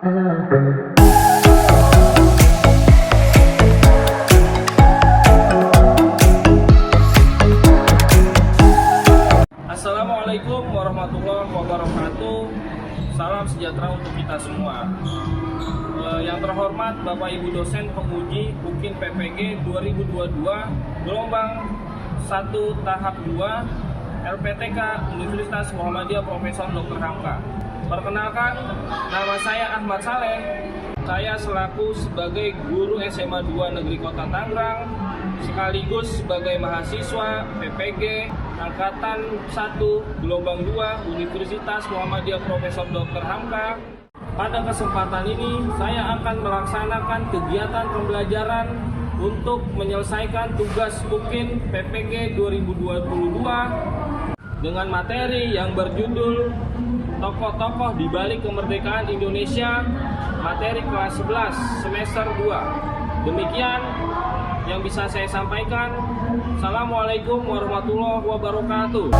Assalamualaikum warahmatullahi wabarakatuh. Salam sejahtera untuk kita semua. Yang terhormat Bapak Ibu dosen penguji UKIN PPG 2022 gelombang 1 tahap 2 LPTK Universitas Muhammadiyah Profesor Dr. Hamka. Perkenalkan, nama saya Ahmad Saleh. Saya selaku sebagai guru SMA 2 Negeri Kota Tangerang sekaligus sebagai mahasiswa PPG Angkatan 1 Gelombang 2 Universitas Muhammadiyah Profesor Dr. Hamka. Pada kesempatan ini saya akan melaksanakan kegiatan pembelajaran untuk menyelesaikan tugas UKIN PPG 2022 dengan materi yang berjudul Tokoh-tokoh di balik kemerdekaan Indonesia, materi kelas 11 semester 2. Demikian yang bisa saya sampaikan. Assalamualaikum warahmatullahi wabarakatuh.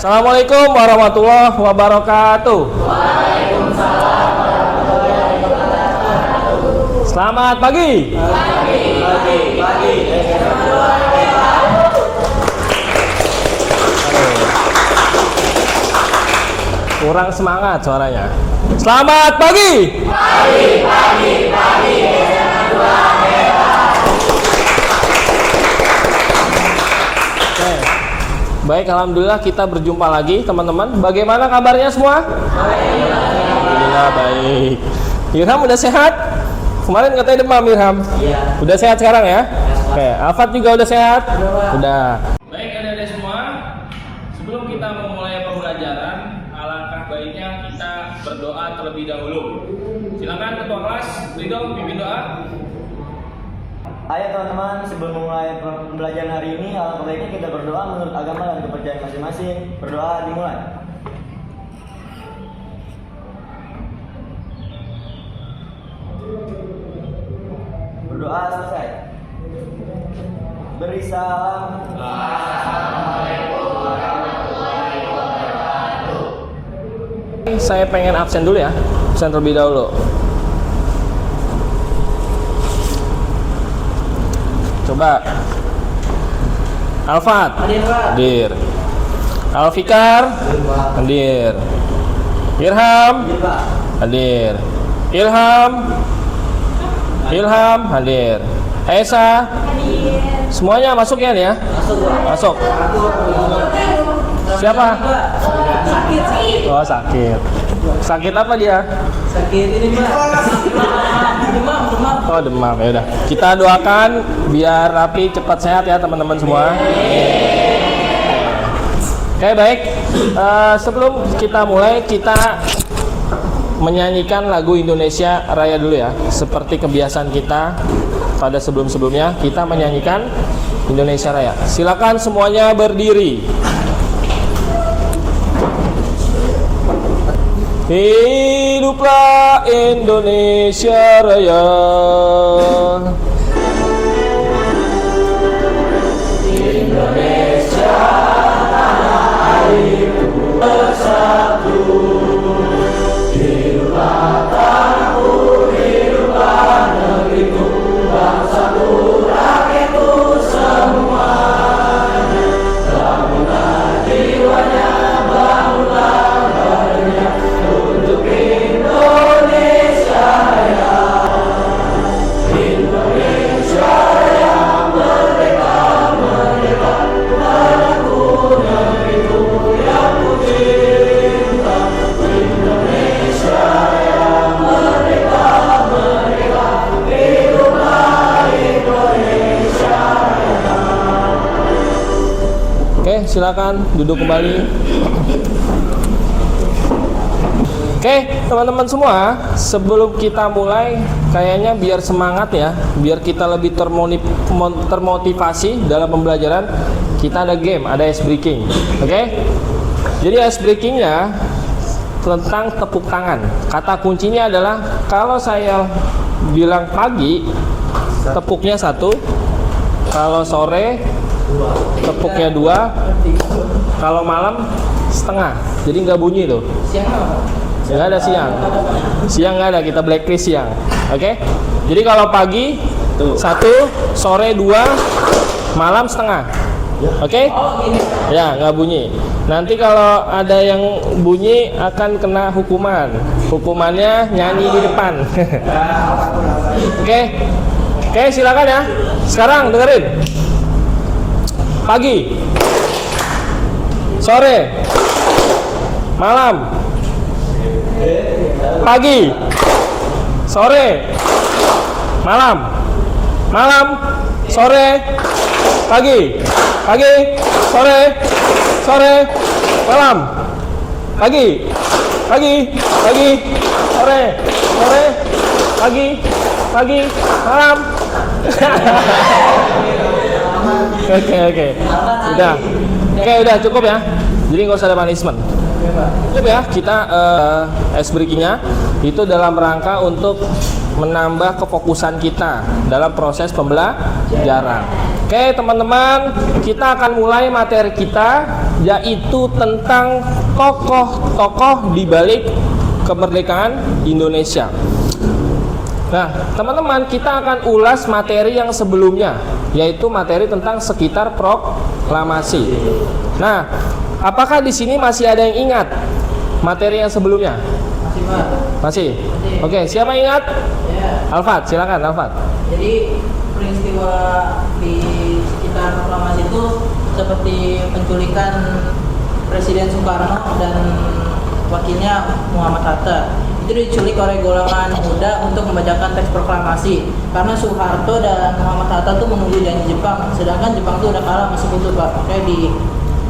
Assalamualaikum warahmatullahi wabarakatuh. Waalaikumsalam warahmatullahi wabarakatuh. Selamat pagi. Pagi. Kurang semangat suaranya. Selamat pagi. Pagi. Baik, alhamdulillah kita berjumpa lagi teman-teman. Bagaimana kabarnya semua? Alhamdulillah baik. Irham udah sehat? Kemarin katanya demam Irham. Iya. Udah sehat sekarang ya? Oke, Alfat juga udah sehat? Udah. Baik adik-adik semua, sebelum kita memulai pembelajaran, alangkah baiknya kita berdoa terlebih dahulu. Silakan ketua kelas, Ridho pimpin doa. Ayo teman-teman, sebelum memulai pembelajaran hari ini, alangkah baiknya kita berdoa menurut agama dan kepercayaan masing-masing. Berdoa dimulai. Berdoa selesai. Beri salam. Assalamualaikum warahmatullahi wabarakatuh. Saya pengen absen dulu ya, absen terlebih dahulu. Coba Alfat hadir, Alfikar hadir, Irham hadir, Ilham hadir, Esa semuanya masuk ya nih ya? Masuk. Siapa? Sakit. Oh sakit. Sakit apa dia? Sakit ini Mbak. Demam. Oh demam, ya udah. Kita doakan biar Rapi cepat sehat ya teman-teman semua. Oke baik. Sebelum kita mulai, kita menyanyikan lagu Indonesia Raya dulu ya. Seperti kebiasaan kita pada sebelum-sebelumnya, kita menyanyikan Indonesia Raya. Silakan semuanya berdiri. Hiduplah Indonesia Raya. Indonesia tanah airku bersatu. Hiduplah tanahku, hiduplah negeriku, bangsaku, rakyatku semuanya. Bangunlah jiwanya, bangunlah badannya untuk Indonesia Raya. Indonesia Raya merdeka, merdeka, tanahku, negeriku yang ku cinta. Indonesia Raya merdeka, merdeka, hiduplah Indonesia Raya. Oke, silakan duduk kembali. Oke, teman-teman semua, sebelum kita mulai, kayaknya biar semangat ya, biar kita lebih termotivasi dalam pembelajaran, kita ada game, ada ice breaking. Oke? Jadi ice breakingnya tentang tepuk tangan. Kata kuncinya adalah kalau saya bilang pagi, tepuknya 1, kalau sore, tepuknya 2, kalau malam setengah. Jadi nggak bunyi tuh. Nggak ada siang. Siang nggak ada, kita blacklist siang. Oke? Jadi kalau pagi 1, sore 2, malam setengah. Oke? Ya, nggak bunyi. Nanti kalau ada yang bunyi akan kena hukuman. Hukumannya nyanyi di depan. Oke? Oke, silakan ya. Sekarang dengerin. Pagi, sore, malam. Pagi, sore, malam. Malam, sore, pagi. Pagi, sore, sore, malam. Pagi, pagi, pagi, sore, sore, pagi, pagi, malam. Oke. Udah cukup ya. Jadi nggak usah ada punishment. Cukup ya, kita ice breakingnya itu dalam rangka untuk menambah kefokusan kita dalam proses pembelajaran. Oke teman-teman, kita akan mulai materi kita, yaitu tentang tokoh-tokoh di balik kemerdekaan Indonesia. Nah, teman-teman, kita akan ulas materi yang sebelumnya, yaitu materi tentang sekitar proklamasi. Nah, apakah di sini masih ada yang ingat materi yang sebelumnya? Masih. Oke, siapa yang ingat? Alfat, silakan Alfat. Jadi peristiwa di sekitar proklamasi itu seperti penculikan Presiden Soekarno dan wakilnya Muhammad Hatta. Itu diculik oleh golongan muda untuk membacakan teks proklamasi karena Soeharto dan Muhammad Hatta tuh menunggu janji Jepang, sedangkan Jepang tuh udah kalah masih itu Pak.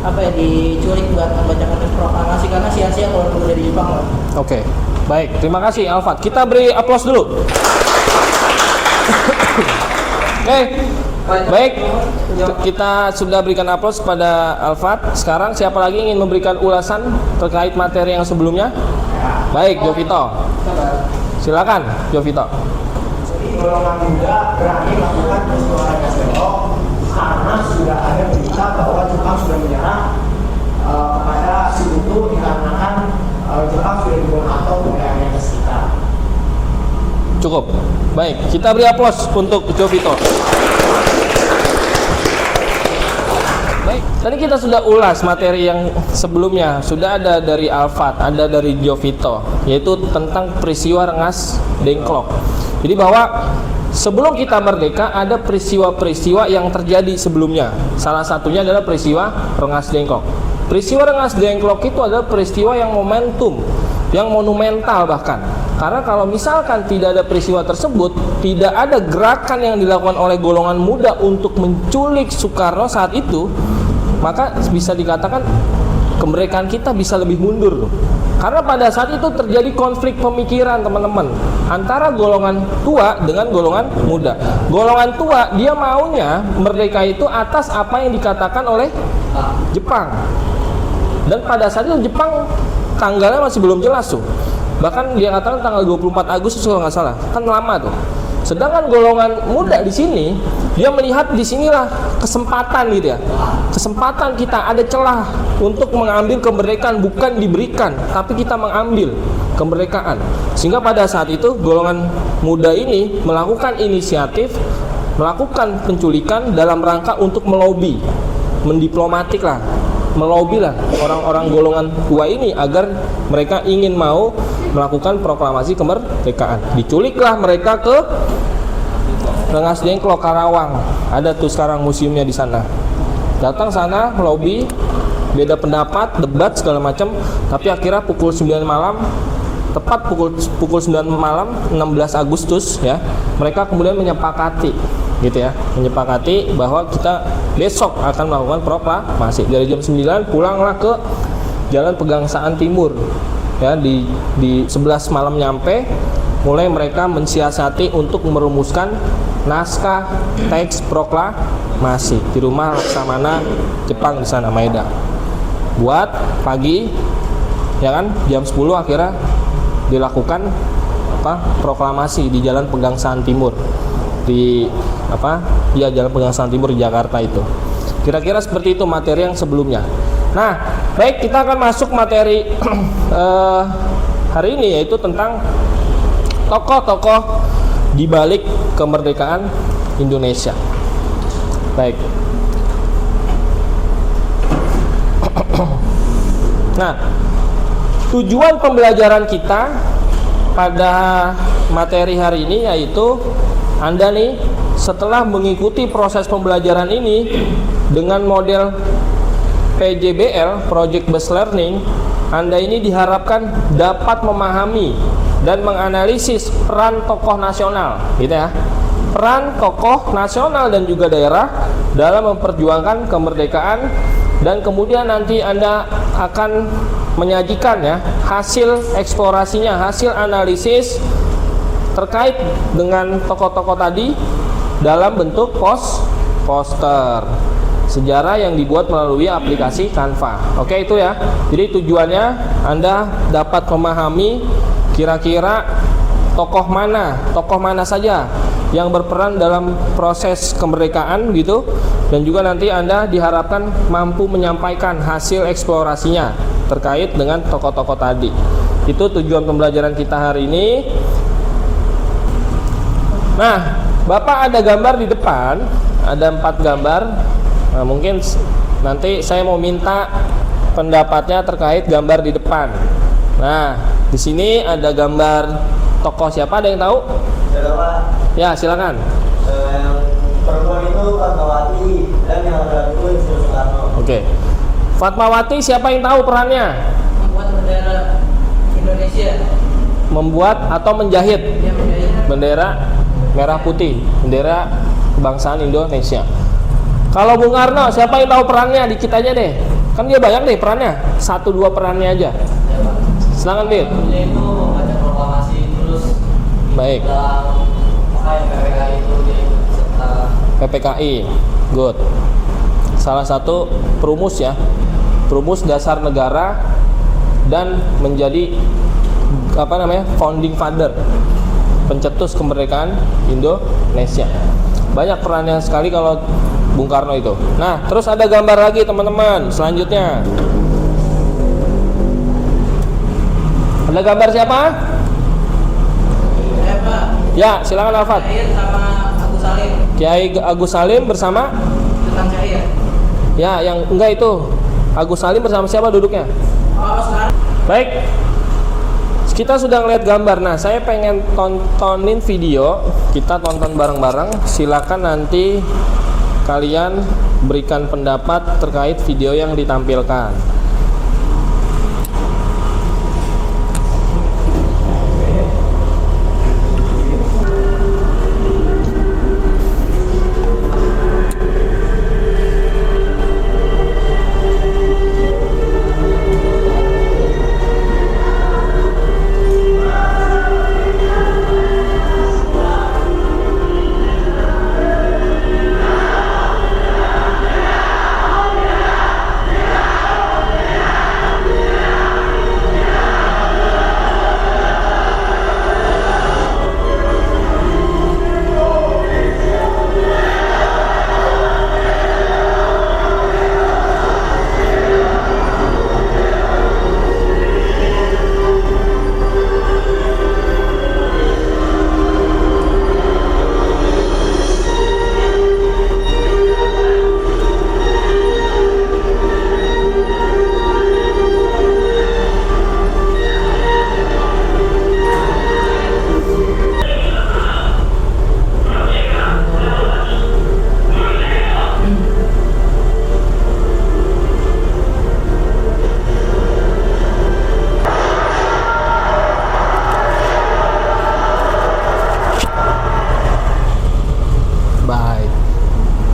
Makanya diculik buat membacakan teks proklamasi karena sia-sia kalau nunggu dari Jepang Pak. Oke, baik, terima kasih Alfat. Kita beri aplaus dulu. Oke, baik, kita sudah berikan aplaus pada Alfat. Sekarang siapa lagi ingin memberikan ulasan terkait materi yang sebelumnya? Baik, Jovito. Silakan, Jovito. Golongan muda berani melakukan peristiwa Ragaselo karena sudah ada berita bahwa Jepang sudah menyerah kepada Sekutu dikarenakan Jepang sudah dibuang atom oleh Amerika Serikat. Cukup. Baik, kita beri aplaus untuk Jovito. Baik, tadi kita sudah ulas materi yang sebelumnya. Sudah ada dari Alfat, ada dari Jovito, yaitu tentang peristiwa Rengas Dengklok. Jadi bahwa sebelum kita merdeka ada peristiwa-peristiwa yang terjadi sebelumnya. Salah satunya adalah peristiwa Rengas Dengklok. Peristiwa Rengas Dengklok itu adalah peristiwa yang momentum, yang monumental bahkan. Karena kalau misalkan tidak ada peristiwa tersebut, tidak ada gerakan yang dilakukan oleh golongan muda untuk menculik Soekarno saat itu, maka bisa dikatakan kemerdekaan kita bisa lebih mundur. Karena pada saat itu terjadi konflik pemikiran teman-teman antara golongan tua dengan golongan muda. Golongan tua dia maunya merdeka itu atas apa yang dikatakan oleh Jepang. Dan pada saat itu Jepang tanggalnya masih belum jelas tuh. Bahkan dia katakan tanggal 24 Agustus kalau nggak salah, kan lama tuh. Sedangkan golongan muda di sini dia melihat di sinilah kesempatan gitu ya. Kesempatan kita, ada celah untuk mengambil kemerdekaan, bukan diberikan, tapi kita mengambil kemerdekaan. Sehingga pada saat itu golongan muda ini melakukan inisiatif, melakukan penculikan dalam rangka untuk melobi, mendiplomatik lah, melobi lah orang-orang golongan tua ini agar mereka ingin mau melakukan proklamasi kemerdekaan. Diculiklah mereka ke Rengas Dengklok, Karawang. Ada tuh sekarang museumnya di sana. Datang sana melobi, beda pendapat, debat segala macam, tapi akhirnya pukul 9 malam, tepat pukul 9 malam 16 Agustus ya, mereka kemudian menyepakati gitu ya, menyepakati bahwa kita besok akan melakukan proklamasi. Dari jam 9 pulanglah ke Jalan Pegangsaan Timur ya di 11 malam nyampe, mulai mereka mensiasati untuk merumuskan naskah teks proklamasi di rumah Laksamana Jepang di sana, Maeda. Buat pagi, ya kan, jam 10 akhirnya dilakukan proklamasi di Jalan Pegangsaan Timur di Jalan Pegangsaan Timur di Jakarta itu. Kira-kira seperti itu materi yang sebelumnya. Nah, baik, kita akan masuk materi hari ini, yaitu tentang tokoh-tokoh di balik kemerdekaan Indonesia. Baik. Nah, tujuan pembelajaran kita pada materi hari ini yaitu Anda nih setelah mengikuti proses pembelajaran ini dengan model PJBL, Project Based Learning, Anda ini diharapkan dapat memahami dan menganalisis peran tokoh nasional, gitu ya. Peran tokoh nasional dan juga daerah dalam memperjuangkan kemerdekaan, dan kemudian nanti Anda akan menyajikan ya hasil eksplorasinya, hasil analisis terkait dengan tokoh-tokoh tadi dalam bentuk poster sejarah yang dibuat melalui aplikasi Canva. Oke, itu ya. Jadi tujuannya Anda dapat memahami kira-kira tokoh mana saja yang berperan dalam proses kemerdekaan gitu, dan juga nanti Anda diharapkan mampu menyampaikan hasil eksplorasinya terkait dengan tokoh-tokoh tadi. Itu tujuan pembelajaran kita hari ini. Nah, Bapak ada gambar di depan, ada 4 gambar. Nah, mungkin nanti saya mau minta pendapatnya terkait gambar di depan. Nah, di sini ada gambar tokoh siapa, ada yang tahu? Ya, silakan. Yang perempuan itu Fatmawati dan yang laki-laki itu Insinyur Soekarno. Oke. Fatmawati siapa yang tahu perannya? Membuat bendera Indonesia. Membuat atau menjahit Dia menjadi bendera merah putih, bendera kebangsaan Indonesia. Kalau Bung Karno, siapa yang tahu perannya? Dikit aja deh. Kan dia banyak deh perannya. 1-2 perannya aja. Silakan, Dit. Dia itu membaca proklamasi terus Baik. dalam PPKI itu dia ikut serta. PPKI. Good. Salah satu perumus ya. Perumus dasar negara dan menjadi founding father, pencetus kemerdekaan Indonesia. Banyak perannya sekali kalau Bung Karno itu. Nah, terus ada gambar lagi teman-teman. Selanjutnya ada gambar siapa? Pak. Ya, silakan Alfat. Cair sama Agus Salim. Kiai Agus Salim bersama? Tentang Cair. Ya, yang enggak itu. Agus Salim bersama siapa duduknya? Oh, sekarang. Baik. Kita sudah ngeliat gambar. Nah, saya pengen tontonin video. Kita tonton bareng-bareng. Silakan nanti kalian berikan pendapat terkait video yang ditampilkan.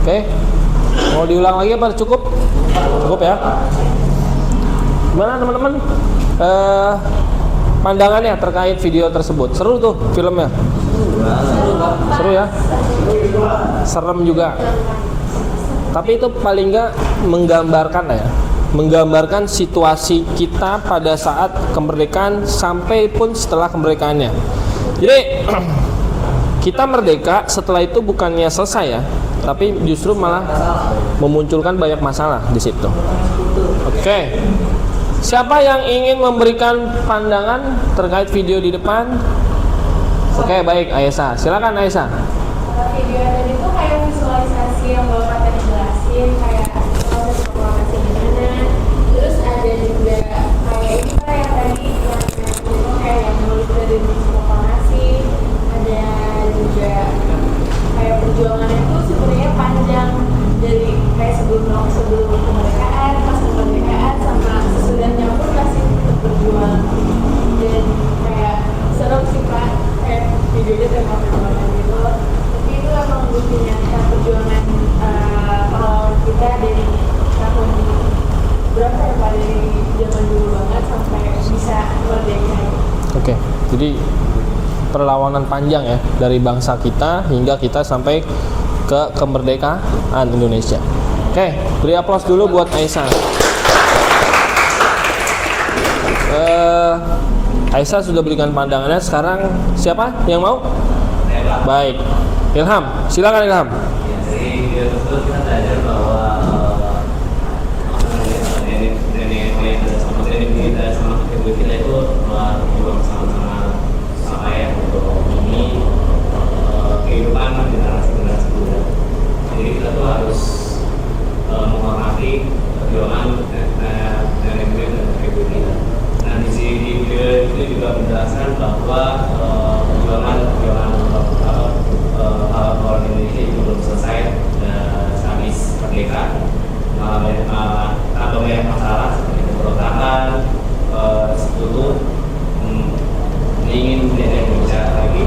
Oke, mau diulang lagi apa cukup? Cukup ya. Gimana teman-teman? pandangannya terkait video tersebut? Seru tuh filmnya. Seru ya. Serem juga. Tapi itu paling nggak menggambarkan ya, menggambarkan situasi kita pada saat kemerdekaan sampai pun setelah kemerdekaannya. Jadi kita merdeka, setelah itu bukannya selesai ya, tapi justru malah memunculkan banyak masalah di situ. Oke. Siapa yang ingin memberikan pandangan terkait video di depan? Oke, baik, Aisyah. Silakan Aisyah. Video tadi itu kayak visualisasi yang Bapak tadi jelasin, kayak proses proklamasi gimana. Terus ada juga kayak ini Pak yang tadi yang kayak yang nulis dari proklamasi. Ada juga kayak perjuangannya itu sebenarnya panjang dari kayak sebelum kemerdekaan, pas kemerdekaan sama sesudahnya pun masih tetap berjuang. Dan kayak serem sih Pak, kayak videonya tema-tema gitu. Tapi itu emang bukti nyata perjuangan pahlawan kita dari tahun berapa ya Pak, dari zaman dulu banget sampai bisa merdeka. Oke. Jadi perlawanan panjang ya dari bangsa kita hingga kita sampai ke kemerdekaan Indonesia. Oke, beri aplaus dulu buat Aisyah. Aisyah sudah berikan pandangannya. Sekarang siapa yang mau? Baik, Ilham, silakan Ilham. Ya, dari video tersebut kita belajar bahwa nenek kita sama ibu kita itu telah berjuang sama ya untuk ini kehidupan generasi muda. Jadi kita tuh harus menghormati perjuangan nenek moyang dan ibu kita. Nah di video itu juga menjelaskan bahwa perjuangan pahlawan Indonesia itu belum selesai habis merdeka. Ada banyak masalah seperti pemberontakan, sekutu, ingin menjadi Indonesia lagi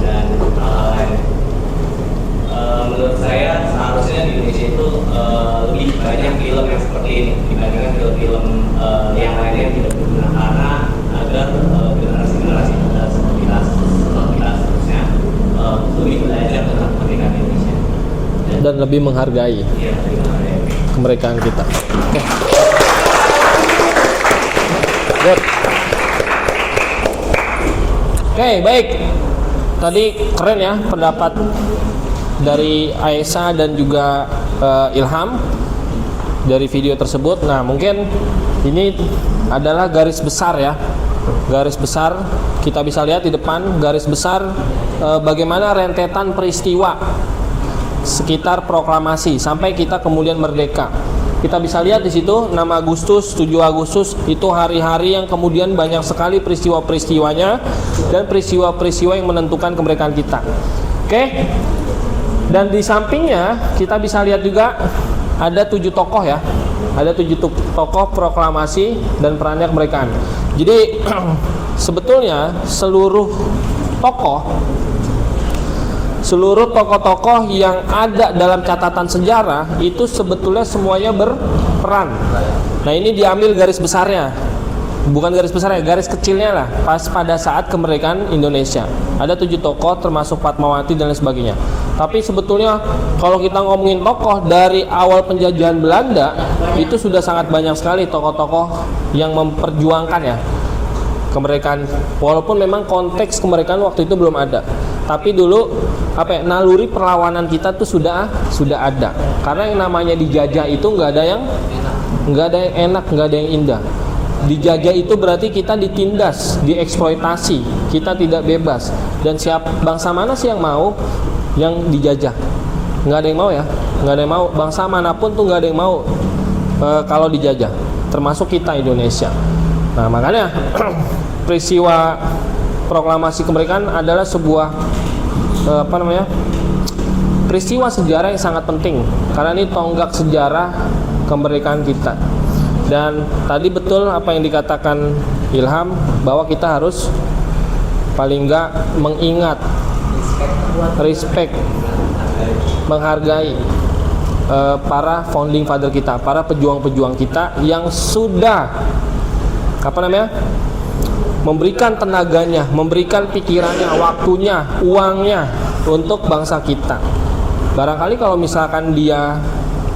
dan hal-hal lain. Menurut saya seharusnya di Indonesia itu lebih banyak film yang seperti ini dibandingkan film-film yang lainnya yang tidak berguna, karena agar generasi-generasi muda seperti kita seterusnya lebih belajar tentang kemerdekaan Indonesia Dan lebih menghargai ya, kemerdekaan kita. Oke. Good. Oke, baik. Tadi keren ya pendapat dari Aisyah dan juga Ilham dari video tersebut. Nah, mungkin ini adalah garis besar ya. Garis besar kita bisa lihat di depan, garis besar bagaimana rentetan peristiwa sekitar proklamasi sampai kita kemudian merdeka. Kita bisa lihat di situ 6 Agustus, 7 Agustus itu hari-hari yang kemudian banyak sekali peristiwa-peristiwanya dan peristiwa-peristiwa yang menentukan kemerdekaan kita. Oke. Dan di sampingnya kita bisa lihat juga ada 7 tokoh ya. Ada 7 tokoh proklamasi dan perannya kemerdekaan. Jadi sebetulnya seluruh tokoh-tokoh yang ada dalam catatan sejarah itu sebetulnya semuanya berperan. Nah, ini diambil garis besarnya. Bukan garis besarnya, garis kecilnya lah. Pas pada saat kemerdekaan Indonesia. Ada 7 tokoh termasuk Fatmawati dan lain sebagainya. Tapi sebetulnya kalau kita ngomongin tokoh dari awal penjajahan Belanda, itu sudah sangat banyak sekali tokoh-tokoh yang memperjuangkan ya kemerdekaan. Walaupun memang konteks kemerdekaan waktu itu belum ada. Tapi dulu naluri perlawanan kita tuh sudah ada. Karena yang namanya dijajah itu nggak ada yang enak, nggak ada yang indah. Dijajah itu berarti kita ditindas, dieksploitasi, kita tidak bebas. Dan bangsa mana sih yang mau yang dijajah? Nggak ada yang mau ya, nggak ada yang mau. Bangsa manapun tuh nggak ada yang mau kalau dijajah, termasuk kita Indonesia. Nah, makanya peristiwa proklamasi kemerdekaan adalah sebuah peristiwa sejarah yang sangat penting karena ini tonggak sejarah kemerdekaan kita. Dan tadi betul apa yang dikatakan Ilham bahwa kita harus paling enggak mengingat, respect, menghargai para founding father kita, para pejuang-pejuang kita yang sudah memberikan tenaganya, memberikan pikirannya, waktunya, uangnya untuk bangsa kita. Barangkali kalau misalkan dia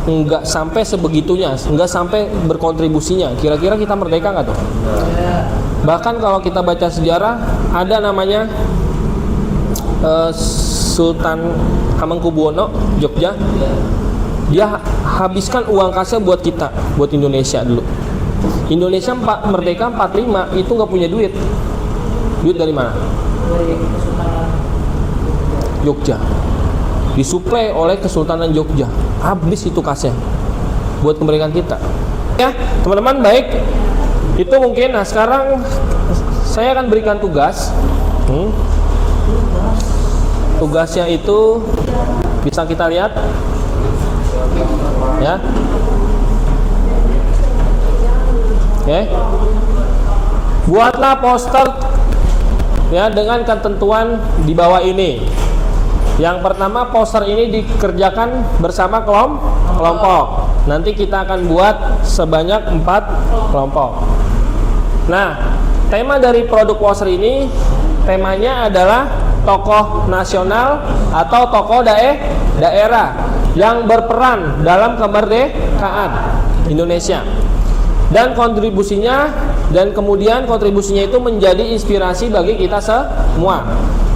nggak sampai sebegitunya, nggak sampai berkontribusinya, kira-kira kita merdeka nggak tuh? Bahkan kalau kita baca sejarah, ada namanya Sultan Hamengkubuwono Jogja. Dia habiskan uang kasnya buat kita, buat Indonesia dulu. Indonesia merdeka 45 itu nggak punya duit. Duit dari mana? Dari Kesultanan Jogja. Disuplai oleh Kesultanan Jogja. Habis itu kasnya buat kemerdekaan kita. Ya, teman-teman, baik. Itu mungkin. Nah, sekarang saya akan berikan tugas. Tugasnya itu bisa kita lihat. Ya. Oke. Buatlah poster ya dengan ketentuan di bawah ini. Yang pertama, poster ini dikerjakan bersama kelompok. Nanti kita akan buat sebanyak 4 kelompok. Nah, tema dari produk poster ini, temanya adalah tokoh nasional atau tokoh daerah yang berperan dalam kemerdekaan Indonesia. Dan kemudian kontribusinya itu menjadi inspirasi bagi kita semua.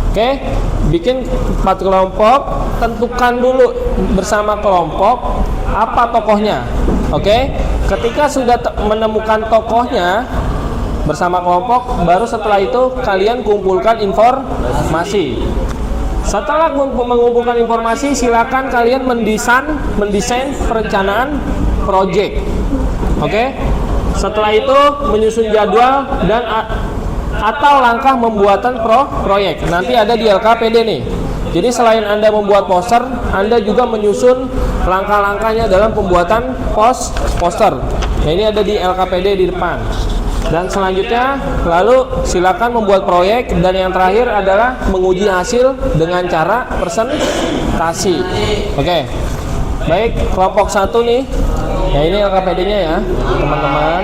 Oke, bikin 4 kelompok, tentukan dulu bersama kelompok apa tokohnya. Oke, ketika sudah menemukan tokohnya bersama kelompok, baru setelah itu kalian kumpulkan informasi. Setelah mengumpulkan informasi, silakan kalian mendesain perencanaan project. Oke, setelah itu menyusun jadwal dan atau langkah pembuatan proyek. Nanti ada di LKPD nih. Jadi selain Anda membuat poster, Anda juga menyusun langkah-langkahnya dalam pembuatan poster. Nah, ini ada di LKPD di depan. Dan selanjutnya lalu silakan membuat proyek, dan yang terakhir adalah menguji hasil dengan cara presentasi. Oke. Baik, kelompok 1 nih. Ya, ini LKPD-nya ya, teman-teman.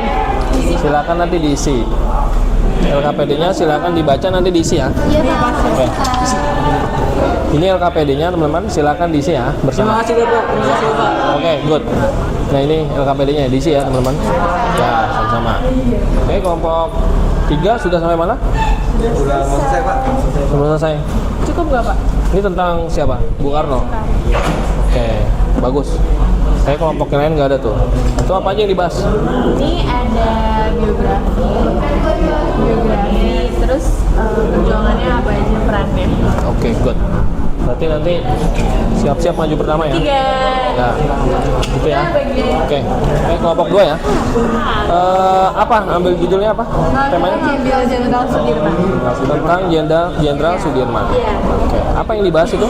Silakan nanti diisi. LKPD-nya silakan dibaca, nanti diisi ya. Oke. Ini LKPD-nya teman-teman, silakan diisi ya bersama. Terima kasih Bapak. Terima kasih Bapak. Oke, good. Nah, ini LKPD-nya diisi ya teman-teman. Ya, sama-sama. Oke, kelompok 3 sudah sampai mana? Udah mau selesai, Pak. Belum selesai. Cukup nggak Pak? Ini tentang siapa? Bung Karno. Oke, bagus. Saya kelompok yang lain nggak ada tuh. Itu apa aja yang dibahas? Ini ada biografi, terus perjuangannya apa aja perannya. Oke, good. Berarti nanti siap-siap maju pertama ya. 3. Ya, gitu ya. Oke, kelompok 2 ya. Apa? Ambil judulnya apa? Temanya? Ambil Jenderal Sudirman. Tentang Jenderal Sudirman. Iya. Oke, apa yang dibahas itu?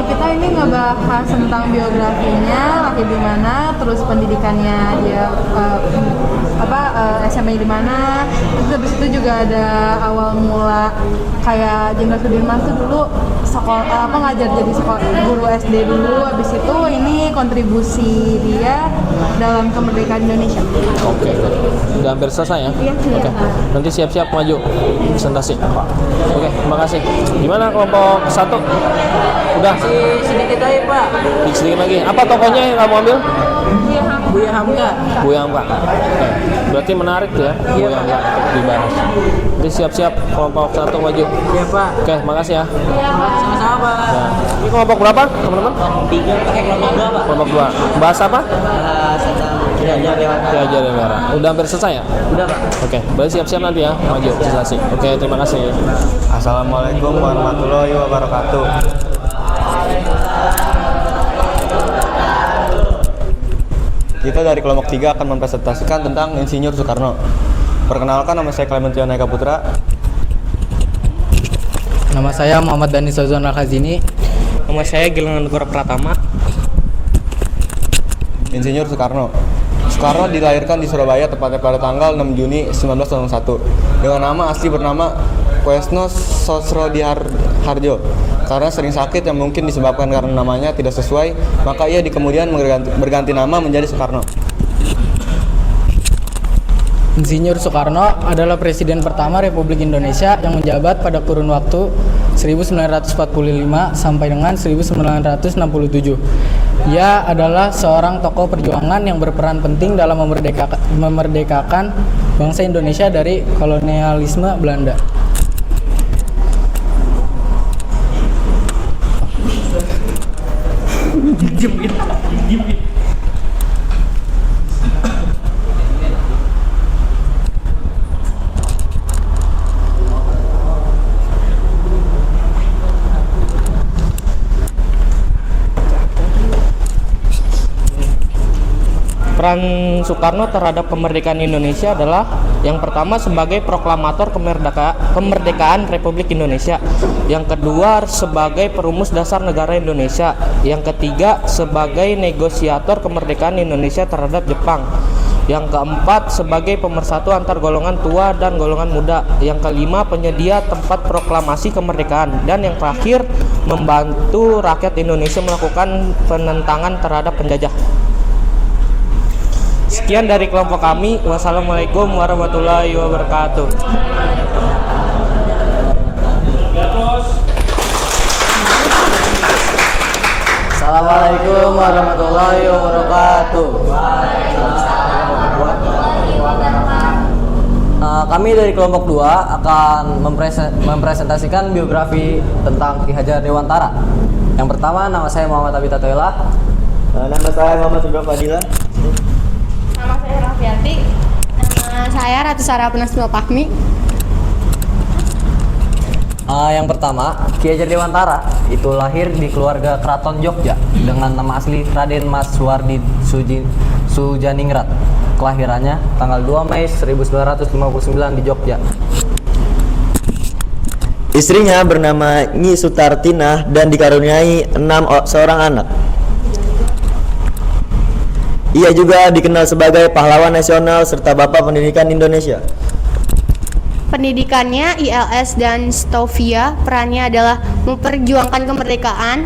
Kita ini ngebahas tentang biografinya, lahir di mana, terus pendidikannya dia SMP di mana. Terus habis itu juga ada awal mula kayak Jenderal Sudirman tuh dulu sekolah ngajar jadi guru SD dulu. Habis itu ini kontribusi dia dalam kemerdekaan Indonesia. Oke, udah hampir selesai ya? Iya, sudah. Oke, nanti siap-siap maju presentasi. Oke, terima kasih. Gimana kelompok 1? Udah? Sedikit aja Pak. Sedikit lagi. Apa tokohnya yang kamu ambil? Buya Hamka. Buya Hamka. Oke, berarti menarik tuh ya, Buya Hamka dibahas. Jadi siap-siap kelompok 1 maju. Iya Pak. Oke, makasih ya. Sama-sama Pak. Nah, ini kelompok berapa, teman-teman? 3 pakai kelompok 2 Pak. Kelompok 2. Bahas apa? Tidak Belajar negara. Udah hampir selesai ya? Udah Pak. Oke, berarti siap-siap nanti ya maju presentasi. Oke, terima kasih. Assalamualaikum warahmatullahi wabarakatuh. Kita dari kelompok 3 akan mempresentasikan tentang Insinyur Soekarno. Perkenalkan, nama saya Clemention Eka Putra. Nama saya Muhammad Dani Sozon Al-Khazini. Nama saya Gilang Negara Pratama. Insinyur Soekarno. Soekarno dilahirkan di Surabaya tepatnya pada tanggal 6 Juni 1901 dengan nama asli bernama Koesno Sosrodiharjo. Karena sering sakit yang mungkin disebabkan karena namanya tidak sesuai, maka ia di kemudian berganti nama menjadi Soekarno. Insinyur Soekarno adalah Presiden pertama Republik Indonesia yang menjabat pada kurun waktu 1945 sampai dengan 1967. Ia adalah seorang tokoh perjuangan yang berperan penting dalam memerdekakan bangsa Indonesia dari kolonialisme Belanda. Peran Soekarno terhadap kemerdekaan Indonesia adalah yang pertama sebagai proklamator kemerdekaan Republik Indonesia, yang kedua sebagai perumus dasar negara Indonesia, yang ketiga sebagai negosiator kemerdekaan Indonesia terhadap Jepang, yang keempat sebagai pemersatu antar golongan tua dan golongan muda, yang kelima penyedia tempat proklamasi kemerdekaan, dan yang terakhir membantu rakyat Indonesia melakukan penentangan terhadap penjajah. Sekian dari kelompok kami. Wassalamualaikum warahmatullahi wabarakatuh. Assalamualaikum warahmatullahi wabarakatuh. Kami dari kelompok 2 akan mempresentasikan biografi tentang Ki Hajar Dewantara. Yang pertama, nama saya Muhammad Abita Toilah. Nama saya Muhammad Subra Fadila. Nama saya Rafiati. Nama saya Ratu Sarah Penasma Pahmi. Yang pertama, Ki Hajar Dewantara itu lahir di keluarga Keraton Jogja dengan nama asli Raden Mas Suwardi Sujaningrat. Kelahirannya tanggal 2 Mei 1959 di Jogja. Istrinya bernama Nyi Sutartinah dan dikaruniai 6 seorang anak. Ia juga dikenal sebagai pahlawan nasional serta Bapak Pendidikan Indonesia. Pendidikannya ILS dan Stovia, perannya adalah memperjuangkan kemerdekaan.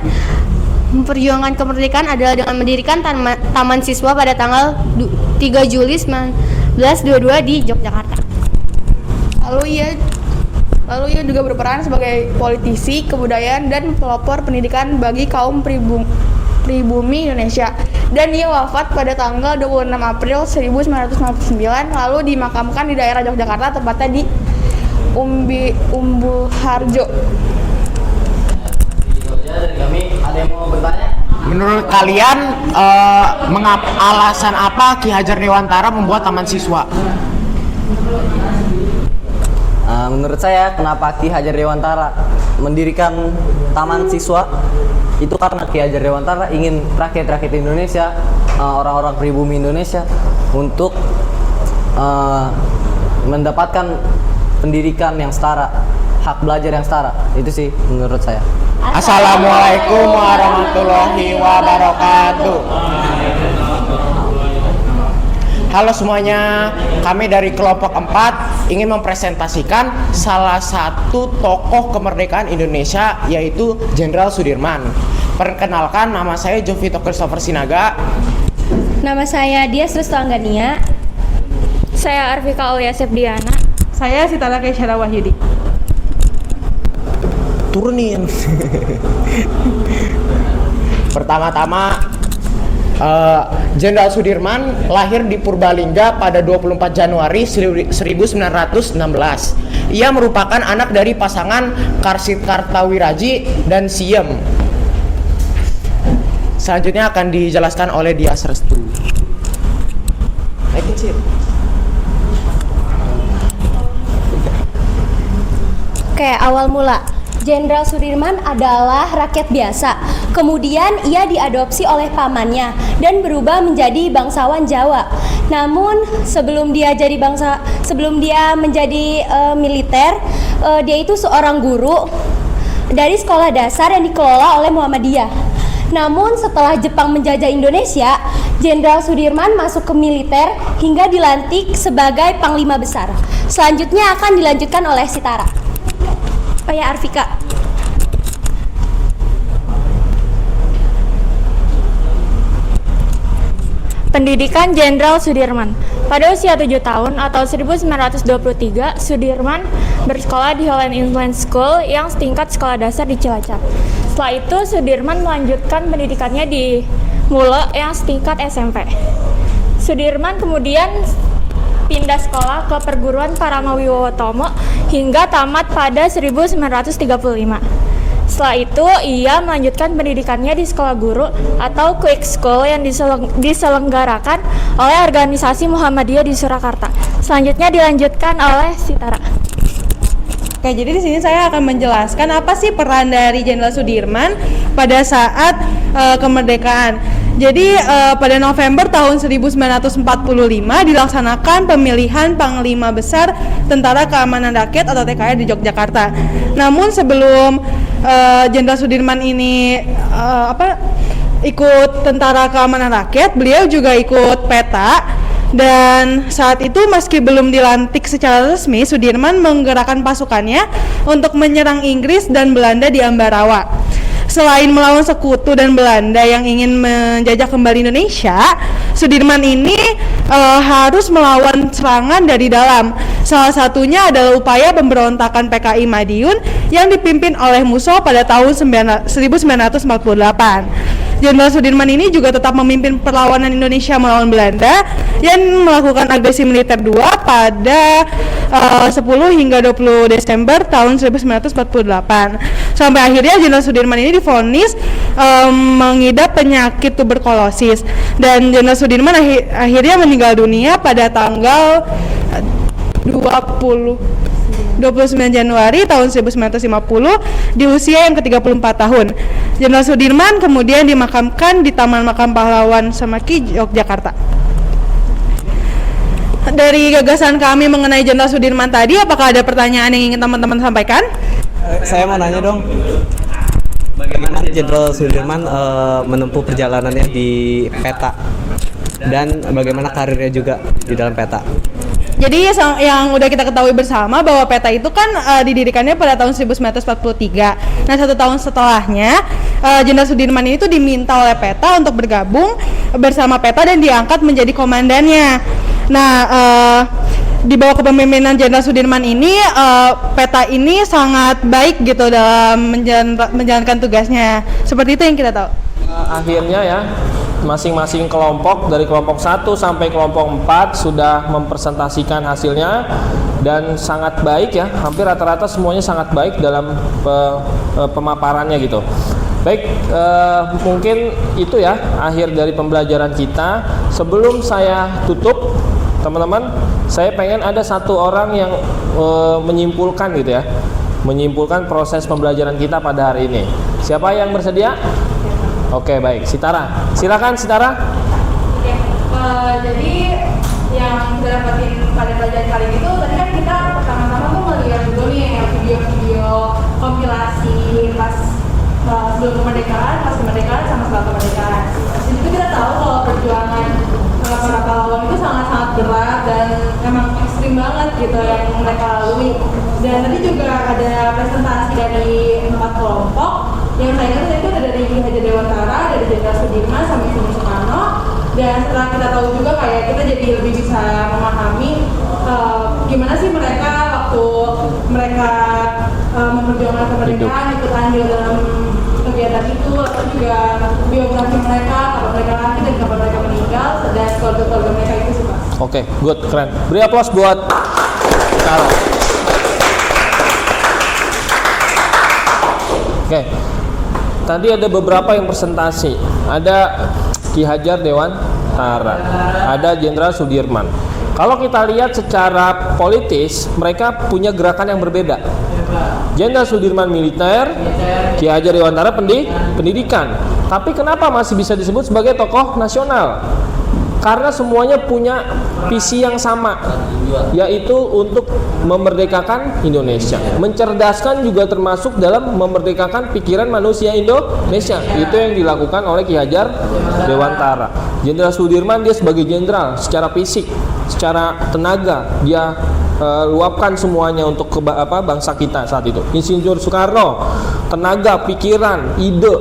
Memperjuangkan kemerdekaan adalah dengan mendirikan Taman Siswa pada tanggal 3 Juli 1922 di Yogyakarta. Lalu ia juga berperan sebagai politisi, kebudayaan, dan pelopor pendidikan bagi kaum pribumi Indonesia. Dan ia wafat pada tanggal 26 April 1959, lalu dimakamkan di daerah Yogyakarta, tepatnya di Umbuharjo. Menurut kalian, alasan apa Ki Hajar Dewantara membuat Taman Siswa? Menurut saya, kenapa Ki Hajar Dewantara mendirikan Taman Siswa itu karena Ki Hajar Dewantara ingin rakyat Indonesia, orang-orang pribumi Indonesia untuk mendapatkan pendidikan yang setara, hak belajar yang setara. Itu sih menurut saya. Assalamualaikum warahmatullahi wabarakatuh. Halo semuanya, kami dari kelompok 4 ingin mempresentasikan salah satu tokoh kemerdekaan Indonesia, yaitu Jenderal Sudirman. Perkenalkan, nama saya Jovito Christopher Sinaga. Nama saya Dias Rustanggania. Saya Arvika Aulia Sepdiana. Saya Sitala Kesyara Wahyudi. Turunin. Pertama-tama, Jenderal Sudirman lahir di Purbalingga pada 24 Januari 1916. Ia merupakan anak dari pasangan Karsit Kartawiraji dan Siem. Selanjutnya akan dijelaskan oleh Dias Restu. Oke, awal mula. Jenderal Sudirman adalah rakyat biasa. Kemudian ia diadopsi oleh pamannya dan berubah menjadi bangsawan Jawa. Namun sebelum dia menjadi militer, dia itu seorang guru dari sekolah dasar yang dikelola oleh Muhammadiyah. Namun setelah Jepang menjajah Indonesia, Jenderal Sudirman masuk ke militer hingga dilantik sebagai Panglima Besar. Selanjutnya akan dilanjutkan oleh Sitara. Oh ya, Arvika. Pendidikan Jenderal Sudirman. Pada usia 7 tahun atau 1923, Sudirman bersekolah di Holland Inland School yang setingkat sekolah dasar di Cilacap. Setelah itu, Sudirman melanjutkan pendidikannya di Mule yang setingkat SMP. Sudirman kemudian pindah sekolah ke perguruan Paramawiwotomo hingga tamat pada 1935. Setelah itu, ia melanjutkan pendidikannya di sekolah guru atau Quick School yang diselenggarakan oleh organisasi Muhammadiyah di Surakarta. Selanjutnya dilanjutkan oleh Sitara. Oke, jadi di sini saya akan menjelaskan apa sih peran dari Jenderal Sudirman pada saat kemerdekaan. Jadi pada November tahun 1945 dilaksanakan pemilihan Panglima Besar Tentara Keamanan Rakyat atau TKR di Yogyakarta. Namun sebelum Jenderal Sudirman ini ikut Tentara Keamanan Rakyat, beliau juga ikut PETA. Dan saat itu meski belum dilantik secara resmi, Sudirman menggerakkan pasukannya untuk menyerang Inggris dan Belanda di Ambarawa. Selain melawan sekutu dan Belanda yang ingin menjajah kembali Indonesia, Sudirman ini harus melawan serangan dari dalam. Salah satunya adalah upaya pemberontakan PKI Madiun yang dipimpin oleh Musso pada tahun 1948. Jenderal Sudirman ini juga tetap memimpin perlawanan Indonesia melawan Belanda yang melakukan agresi militer 2 pada 10 hingga 20 Desember tahun 1948. Sampai akhirnya Jenderal Sudirman ini divonis mengidap penyakit tuberkulosis dan Jenderal Sudirman akhirnya meninggal dunia pada tanggal 29 Januari tahun 1950 di usia yang ke-34 tahun. Jenderal Sudirman kemudian dimakamkan di Taman Makam Pahlawan Semaki, Yogyakarta. Dari gagasan kami mengenai Jenderal Sudirman tadi, apakah ada pertanyaan yang ingin teman-teman sampaikan? Saya mau nanya dong, bagaimana Jenderal Sudirman menempuh perjalanannya di PETA dan bagaimana karirnya juga di dalam PETA? Jadi yang udah kita ketahui bersama bahwa PETA itu kan didirikannya pada tahun 1943. Nah, 1 tahun setelahnya Jenderal Sudirman ini tuh diminta oleh PETA untuk bergabung bersama PETA dan diangkat menjadi komandannya. Nah, di bawah kepemimpinan Jenderal Sudirman ini PETA ini sangat baik gitu dalam menjalankan tugasnya. Seperti itu yang kita tahu. Akhirnya ya, masing-masing kelompok dari kelompok 1 sampai kelompok 4 sudah mempresentasikan hasilnya dan sangat baik ya, hampir rata-rata semuanya sangat baik dalam pemaparannya gitu. Baik, mungkin itu ya akhir dari pembelajaran kita. Sebelum saya tutup, teman-teman, saya pengen ada satu orang yang menyimpulkan gitu ya, menyimpulkan proses pembelajaran kita pada hari ini. Siapa yang bersedia? Oke, baik. Sitara, silakan Sitara. Oke, jadi yang saya dapatin pada pelajaran kali itu tadi kan kita pertama-tama tuh melihat dulu nih video-video kompilasi pas sebelum kemerdekaan, pas kemerdekaan sama setelah kemerdekaan. Di situ kita tahu kalau perjuangan para pahlawan itu sangat-sangat berat dan memang ekstrim banget gitu yang mereka lalui. Dan tadi juga ada presentasi dari 4 kelompok. Yang saya ingat itu ada dari Ki Hajar Dewantara, dari Jenderal Sudirman sampai Bung Soekarno. Dan setelah kita tahu juga kayak kita jadi lebih bisa memahami gimana sih mereka waktu mereka memperjuangkan kemerdekaan, ikut andil dalam kegiatan itu, atau juga biografi mereka, kapan mereka lahir dan kapan mereka meninggal, dan keluarga-keluarga mereka itu sih Pak. Oke, good, keren. Beri aplaus buat Sitara. Oke. Tadi ada beberapa yang presentasi. Ada Ki Hajar Dewantara, ada Jenderal Sudirman. Kalau kita lihat secara politis, mereka punya gerakan yang berbeda. Jenderal Sudirman militer, Ki Hajar Dewantara pendidikan. Tapi kenapa masih bisa disebut sebagai tokoh nasional? Karena semuanya punya visi yang sama, yaitu untuk memerdekakan Indonesia. Mencerdaskan juga termasuk dalam memerdekakan pikiran manusia Indonesia. Itu yang dilakukan oleh Ki Hajar Dewantara. Jenderal Sudirman dia sebagai jenderal secara fisik, secara tenaga dia luapkan semuanya untuk bangsa kita saat itu. Insinyur Soekarno, tenaga, pikiran, ide.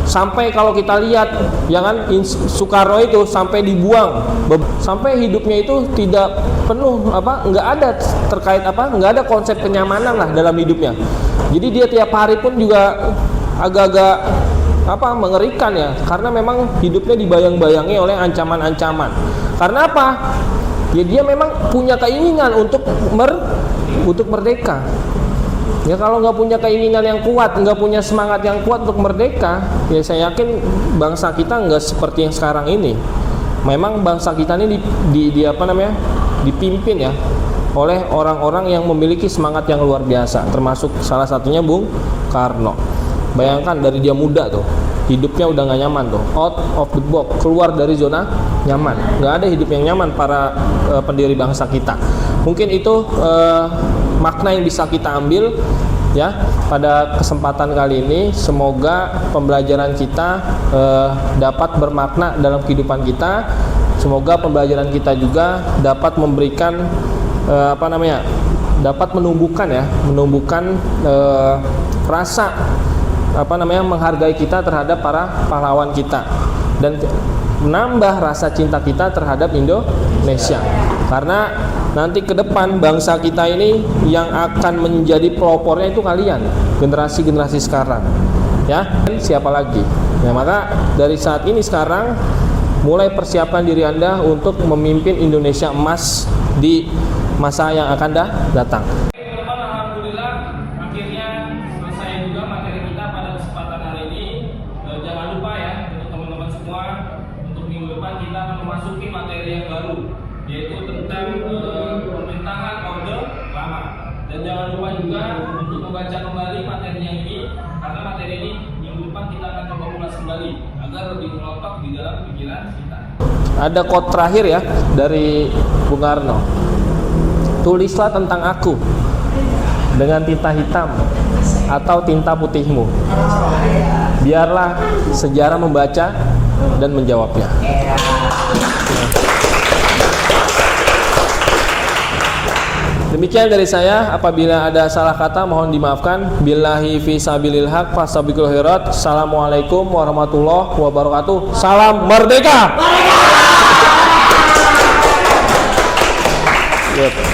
Sampai kalau kita lihat, ya kan, Soekarno itu sampai dibuang, sampai hidupnya itu tidak penuh nggak ada terkait nggak ada konsep kenyamanan lah dalam hidupnya. Jadi dia tiap hari pun juga agak-agak mengerikan ya, karena memang hidupnya dibayang-bayangi oleh ancaman-ancaman. Karena apa? Ya dia memang punya keinginan untuk merdeka. Ya kalau nggak punya keinginan yang kuat, nggak punya semangat yang kuat untuk merdeka, ya saya yakin bangsa kita nggak seperti yang sekarang ini. Memang bangsa kita ini dipimpin ya oleh orang-orang yang memiliki semangat yang luar biasa, termasuk salah satunya Bung Karno. Bayangkan dari dia muda tuh, hidupnya udah nggak nyaman tuh, out of the box, keluar dari zona nyaman. Nggak ada hidup yang nyaman para pendiri bangsa kita. Mungkin itu makna yang bisa kita ambil ya pada kesempatan kali ini. Semoga pembelajaran kita dapat bermakna dalam kehidupan kita. Semoga pembelajaran kita juga dapat memberikan dapat menumbuhkan rasa menghargai kita terhadap para pahlawan kita, dan menambah rasa cinta kita terhadap Indonesia. Karena nanti ke depan bangsa kita ini yang akan menjadi pelopornya itu kalian, generasi-generasi sekarang. Ya, siapa lagi? Ya, maka dari saat ini sekarang mulai persiapkan diri Anda untuk memimpin Indonesia emas di masa yang akan datang. Alhamdulillah, akhirnya selesai juga materi kita pada kesempatan hari ini. Jangan lupa ya untuk teman-teman semua, untuk minggu depan kita akan memasuki materi yang baru, yaitu tentang pemerintahan Orde Lama. Dan jangan lupa juga untuk membaca kembali materinya ini, karena materi ini minggu depan kita akan coba ulas kembali agar lebih merontok di dalam pikiran kita. Ada quote terakhir ya dari Bung Karno. Tulislah tentang aku dengan tinta hitam atau tinta putihmu. Biarlah sejarah membaca dan menjawabnya. Demikian dari saya. Apabila ada salah kata mohon dimaafkan. Billahi fi sabilil haq fasabiqul khairat. Assalamualaikum warahmatullahi wabarakatuh. Salam merdeka. Merdeka!